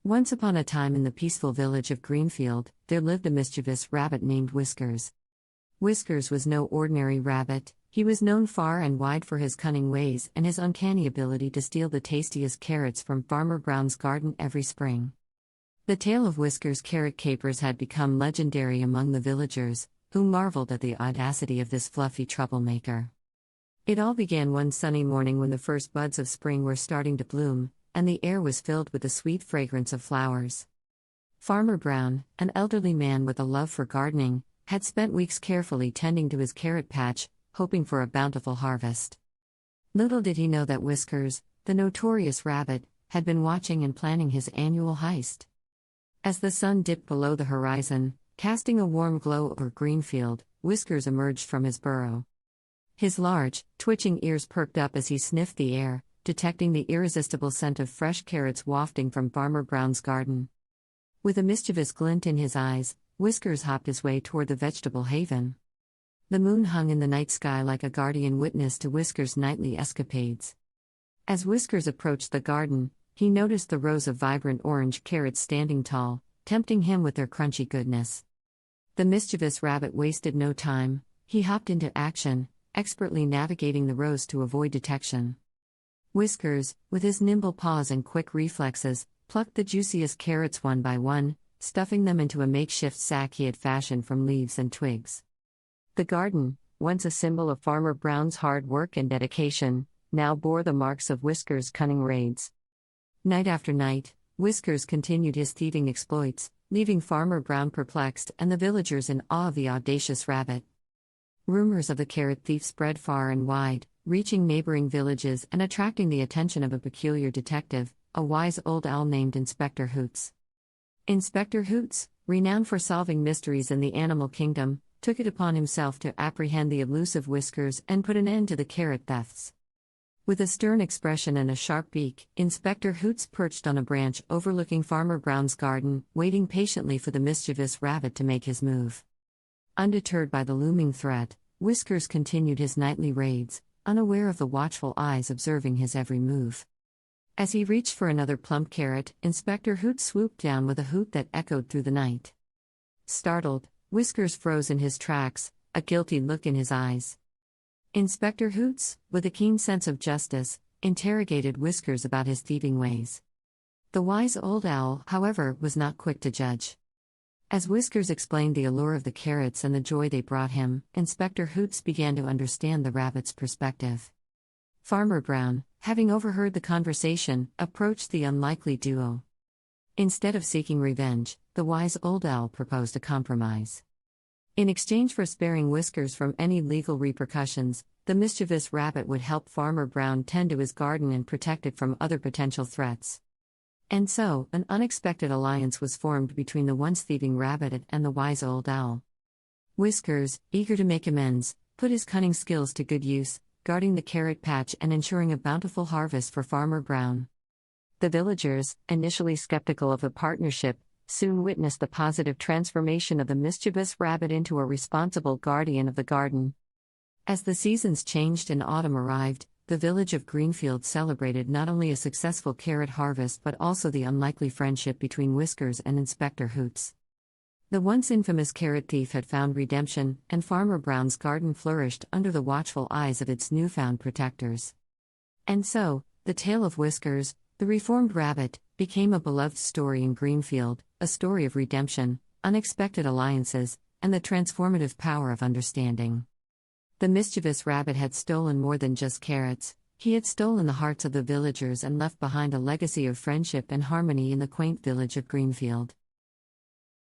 Once upon a time in the peaceful village of Greenfield, there lived a mischievous rabbit named Whiskers. Whiskers was no ordinary rabbit. He was known far and wide for his cunning ways and his uncanny ability to steal the tastiest carrots from Farmer Brown's garden every spring. The tale of Whiskers' carrot capers had become legendary among the villagers, who marveled at the audacity of this fluffy troublemaker. It all began one sunny morning when the first buds of spring were starting to bloom, and the air was filled with the sweet fragrance of flowers. Farmer Brown, an elderly man with a love for gardening, had spent weeks carefully tending to his carrot patch, hoping for a bountiful harvest. Little did he know that Whiskers, the notorious rabbit, had been watching and planning his annual heist. As the sun dipped below the horizon, casting a warm glow over Greenfield, Whiskers emerged from his burrow. His large, twitching ears perked up as he sniffed the air, detecting the irresistible scent of fresh carrots wafting from Farmer Brown's garden. With a mischievous glint in his eyes, Whiskers hopped his way toward the vegetable haven. The moon hung in the night sky like a guardian witness to Whiskers' nightly escapades. As Whiskers approached the garden, he noticed the rows of vibrant orange carrots standing tall, tempting him with their crunchy goodness. The mischievous rabbit wasted no time. He hopped into action, expertly navigating the rows to avoid detection. Whiskers, with his nimble paws and quick reflexes, plucked the juiciest carrots one by one, stuffing them into a makeshift sack he had fashioned from leaves and twigs. The garden, once a symbol of Farmer Brown's hard work and dedication, now bore the marks of Whiskers' cunning raids. Night after night, Whiskers continued his thieving exploits, leaving Farmer Brown perplexed and the villagers in awe of the audacious rabbit. Rumors of the carrot thief spread far and wide, reaching neighboring villages and attracting the attention of a peculiar detective, a wise old owl named Inspector Hoots. Inspector Hoots, renowned for solving mysteries in the animal kingdom, took it upon himself to apprehend the elusive Whiskers and put an end to the carrot thefts. With a stern expression and a sharp beak, Inspector Hoots perched on a branch overlooking Farmer Brown's garden, waiting patiently for the mischievous rabbit to make his move. Undeterred by the looming threat, Whiskers continued his nightly raids, unaware of the watchful eyes observing his every move. As he reached for another plump carrot, Inspector Hoots swooped down with a hoot that echoed through the night. Startled, Whiskers froze in his tracks, a guilty look in his eyes. Inspector Hoots, with a keen sense of justice, interrogated Whiskers about his thieving ways. The wise old owl, however, was not quick to judge. As Whiskers explained the allure of the carrots and the joy they brought him, Inspector Hoots began to understand the rabbit's perspective. Farmer Brown, having overheard the conversation, approached the unlikely duo. Instead of seeking revenge, the wise old owl proposed a compromise. In exchange for sparing Whiskers from any legal repercussions, the mischievous rabbit would help Farmer Brown tend to his garden and protect it from other potential threats. And so, an unexpected alliance was formed between the once thieving rabbit and the wise old owl. Whiskers, eager to make amends, put his cunning skills to good use, guarding the carrot patch and ensuring a bountiful harvest for Farmer Brown. The villagers, initially skeptical of the partnership, soon witnessed the positive transformation of the mischievous rabbit into a responsible guardian of the garden. As the seasons changed and autumn arrived, the village of Greenfield celebrated not only a successful carrot harvest but also the unlikely friendship between Whiskers and Inspector Hoots. The once infamous carrot thief had found redemption, and Farmer Brown's garden flourished under the watchful eyes of its newfound protectors. And so, the tale of Whiskers, the reformed rabbit, became a beloved story in Greenfield, a story of redemption, unexpected alliances, and the transformative power of understanding. The mischievous rabbit had stolen more than just carrots. He had stolen the hearts of the villagers and left behind a legacy of friendship and harmony in the quaint village of Greenfield.